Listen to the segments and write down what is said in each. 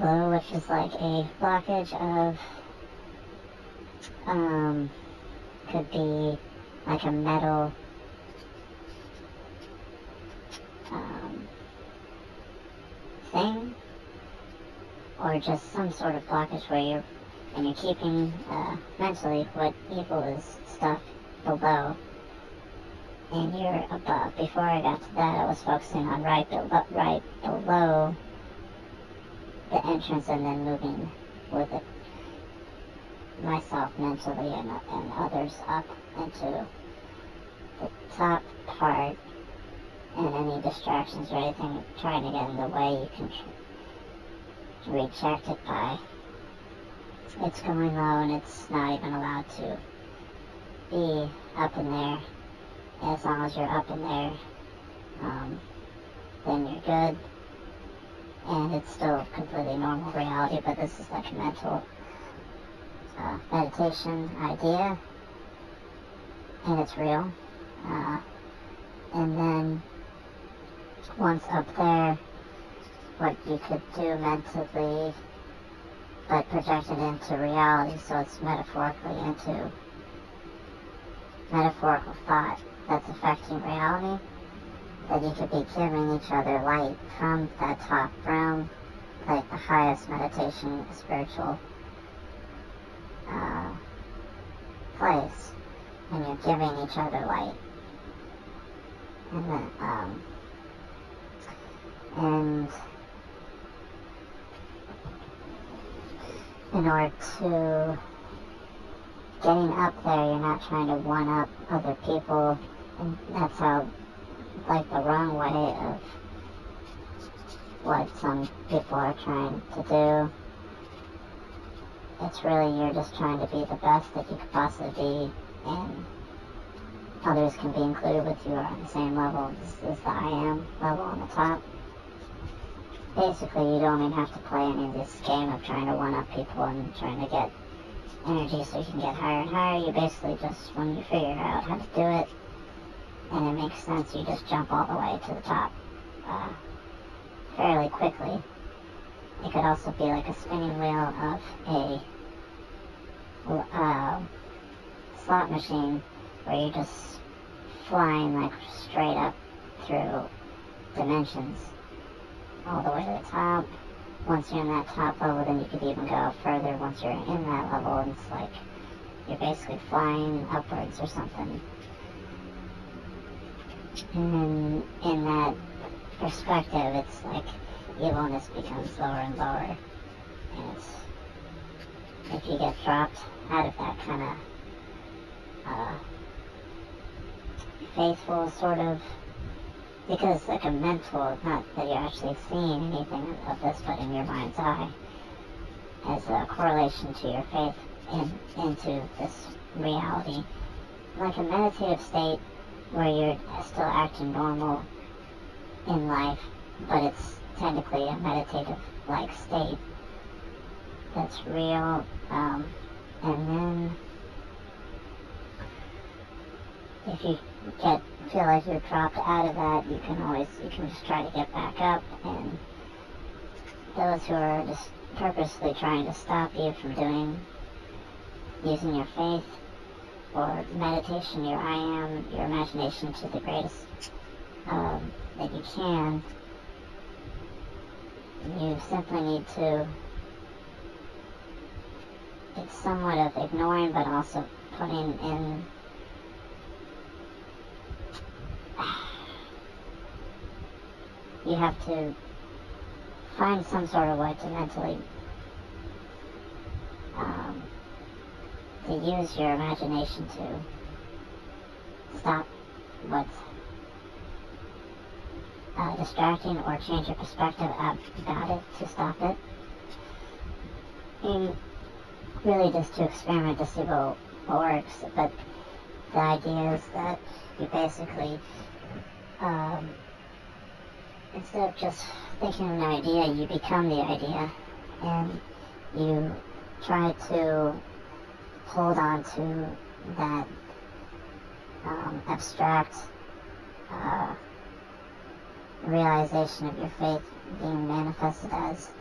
blue, which is like a blockage of, could be like a metal, thing, or just some sort of blockage where you're keeping, mentally what evil is stuff below, and you're above. Before I got to that, I was focusing on right below the entrance, and then moving with it myself mentally and others up into the top part, and any distractions or anything trying to get in the way, you can reject it by it's going low, and it's not even allowed to be up in there. As long as you're up in there, then you're good, and it's still completely normal reality. But this is like a mental meditation idea, and it's real. And then once up there, what you could do mentally, but project it into reality, so it's metaphorically into metaphorical thought that's affecting reality, that you could be giving each other light from that top room, like the highest meditation, spiritual place, and you're giving each other light. And then, and in order to getting up there, you're not trying to one-up other people, and that's how, like, the wrong way of what some people are trying to do. It's really, you're just trying to be the best that you could possibly be, and others can be included with you on the same level as the I am level on the top. Basically, you don't even have to play any of this game of trying to one-up people and trying to get energy so you can get higher and higher. You basically just, when you figure out how to do it, and it makes sense, you just jump all the way to the top fairly quickly. It could also be like a spinning wheel of a slot machine, where you're just flying like straight up through dimensions all the way to the top. Once you're in that top level, then you could even go further once you're in that level, and it's like you're basically flying upwards or something. And in that perspective, it's like evilness becomes lower and lower, and it's, if you get dropped out of that kind of faithful sort of, because like a mental, not that you're actually seeing anything of this, but in your mind's eye, as a correlation to your faith into this reality, like a meditative state where you're still acting normal in life, but it's technically a meditative-like state that's real. And then if you feel like you're dropped out of that, you can just try to get back up. And those who are just purposely trying to stop you from using your faith or meditation, your I am, your imagination to the greatest that you can, you simply need to, it's somewhat of ignoring, but also putting in you have to find some sort of way to mentally to use your imagination to stop what's distracting, or change your perspective about it to stop it. And really just to experiment to see what works. But the idea is that you basically instead of just thinking of an idea, you become the idea, and you try to hold on to that abstract realization of your faith being manifested as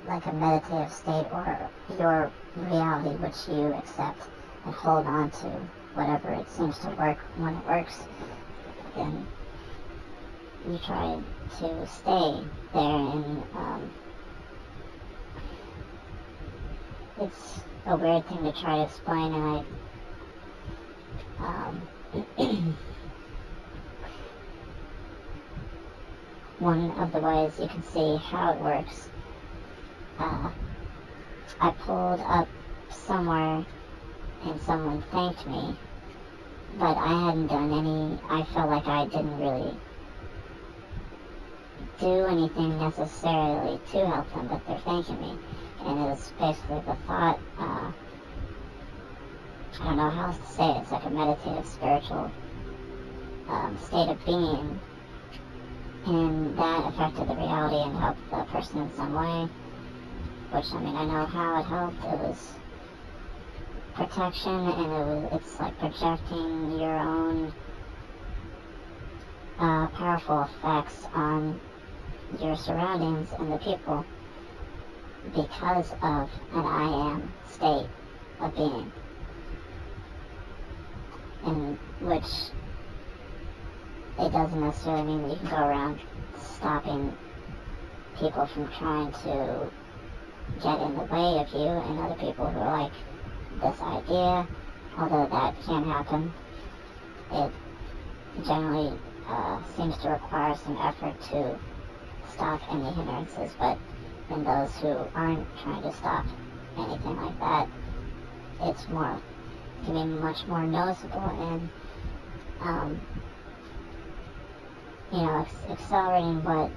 like a meditative state, or your reality which you accept and hold on to, whatever it seems to work when it works, then you try to stay there. And it's a weird thing to try to explain, and one of the ways you can see how it works, I pulled up somewhere and someone thanked me, but I hadn't done any, I felt like I didn't really do anything necessarily to help them, but they're thanking me. And it was basically the thought, I don't know how else to say it, it's like a meditative, spiritual state of being, and that affected the reality and helped the person in some way, which, I mean, I know how it helped. It was protection, and it's like projecting your own powerful effects on your surroundings and the people because of an I am state of being, in which it doesn't necessarily mean that you can go around stopping people from trying to get in the way of you and other people who are like this idea, although that can happen. It generally seems to require some effort to stop any hindrances, but in those who aren't trying to stop anything like that, it's more, can be much more noticeable and accelerating what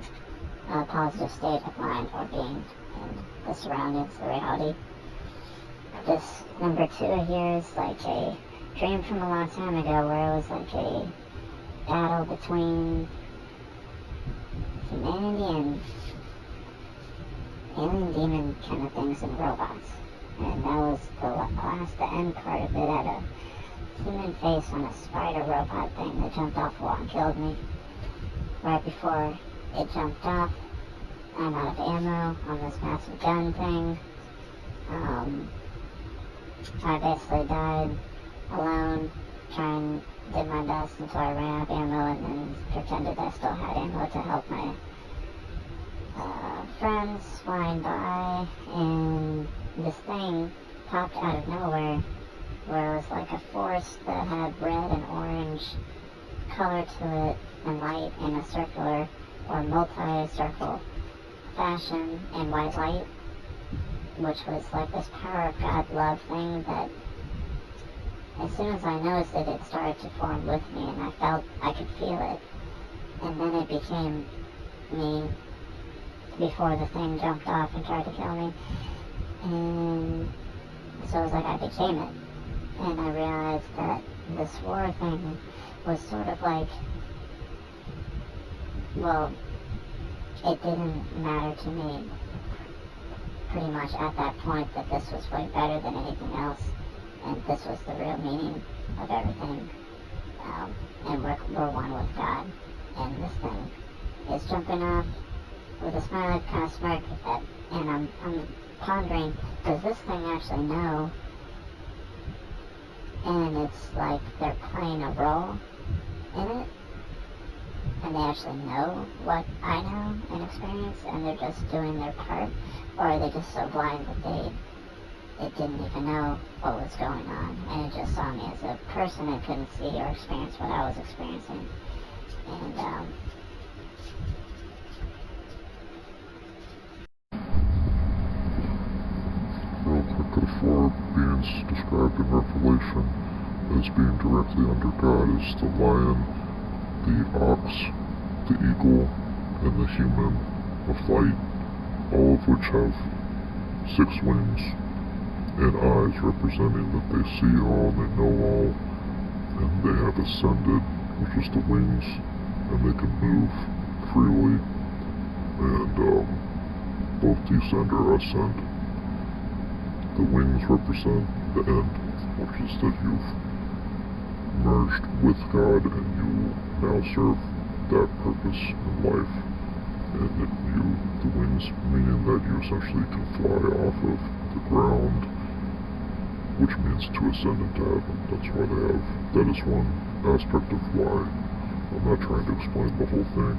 a positive state of mind or being in the surroundings, the reality. This number 2 here is like a dream from a long time ago, where it was like a battle between humanity and alien demon kind of things and robots. And that was the end part of it, had a human face on a spider robot thing that jumped off the wall and killed me. Right before it jumped off, I'm out of ammo on this massive gun thing. I basically died alone, did my best until I ran out of ammo, and then pretended I still had ammo to help my friends flying by, and this thing popped out of nowhere, where it was like a force that had red and orange color to it, and light in a circular or multi-circle fashion, and white light, which was like this power of God love thing that as soon as I noticed it, it started to form with me, and I could feel it, and then it became me before the thing jumped off and tried to kill me, and so it was like I became it, and I realized that this war thing was sort of like, well, it didn't matter to me pretty much at that point that this was way better than anything else, and this was the real meaning of everything, and we're one with God, and this thing is jumping off with a smiley kind of smirk at, and I'm pondering, does this thing actually know? And it's like they're playing a role in it, and they actually know what I know and experience, and they're just doing their part, or are they just so blind that it didn't even know what was going on, and it just saw me as a person and couldn't see or experience what I was experiencing. And real quick, the four beings described in Revelation as being directly under God is the lion, the ox, the eagle, and the human of light, all of which have 6 wings and eyes representing that they see all, they know all, and they have ascended, which is the wings, and they can move freely, and both descend or ascend. The wings represent the end, which is that you've merged with God and you now serve that purpose in life. the wings meaning that you essentially can fly off of the ground, which means to ascend into heaven. That's why they have, that is one aspect of why. I'm not trying to explain the whole thing,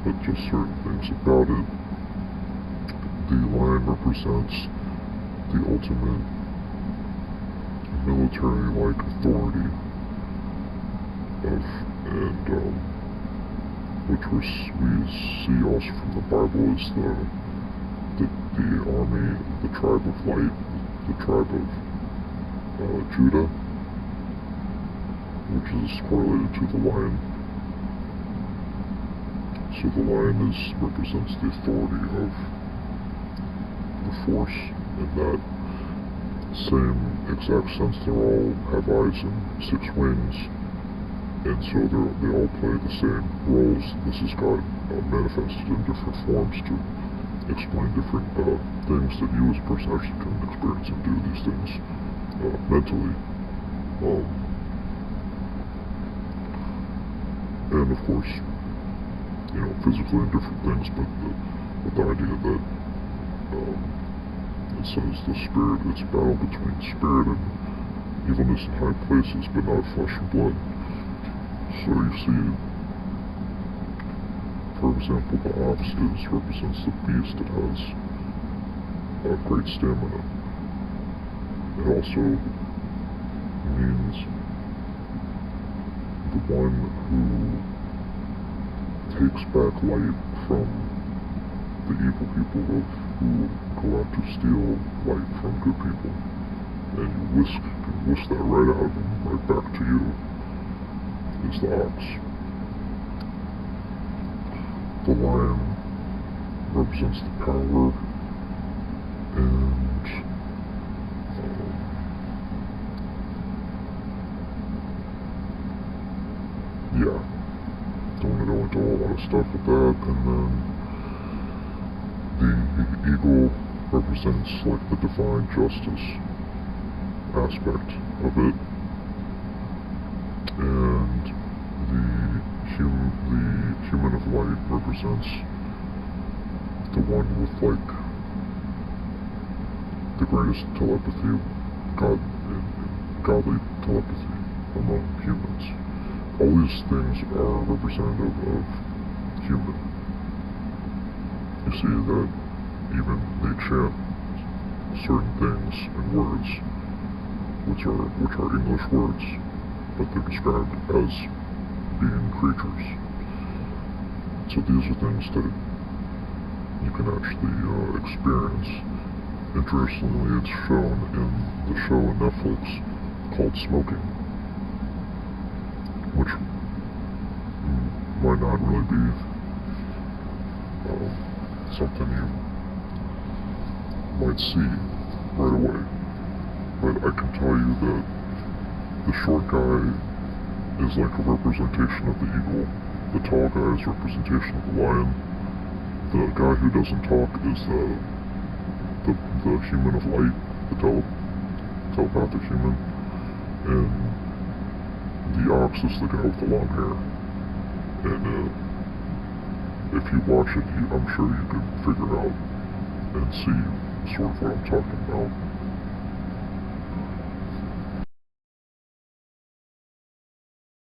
but just certain things about it. The lion represents the ultimate military-like authority of, and which we see also from the Bible is the army, the tribe of light, the tribe of Judah, which is correlated to the lion. So the lion represents the authority of the force in that same exact sense. They all have eyes and 6 wings, and so they all play the same roles. This is God manifested in different forms to explain different things that you as a person actually can experience and do these things mentally. And of course, physically and different things, but the idea that it says the spirit, it's a battle between spirit and evilness in high places, but not flesh and blood. So you see, for example, the ox represents the beast that has great stamina. It also means the one who takes back light from the evil people who go out to steal light from good people, and you whisk that right out of them, right back to you, is the ox. The lion represents the power and don't want to go into a lot of stuff with that. And then the eagle represents like the divine justice aspect of it, and the human of light represents the one with like the greatest telepathy, godly telepathy among humans. All these things are representative of human. You see that even they chant certain things and words, which are English words, but they're described as being creatures. So these are things that you can actually experience. Interestingly, it's shown in the show on Netflix called Smoking, which might not really be something you might see right away. But I can tell you that the short guy is like a representation of the eagle, the tall guy is a representation of the lion, the guy who doesn't talk is the human of light, the telepathic human, and the ox is the guy with the long hair. And if you watch it, I'm sure you could figure out and see sort of what I'm talking about.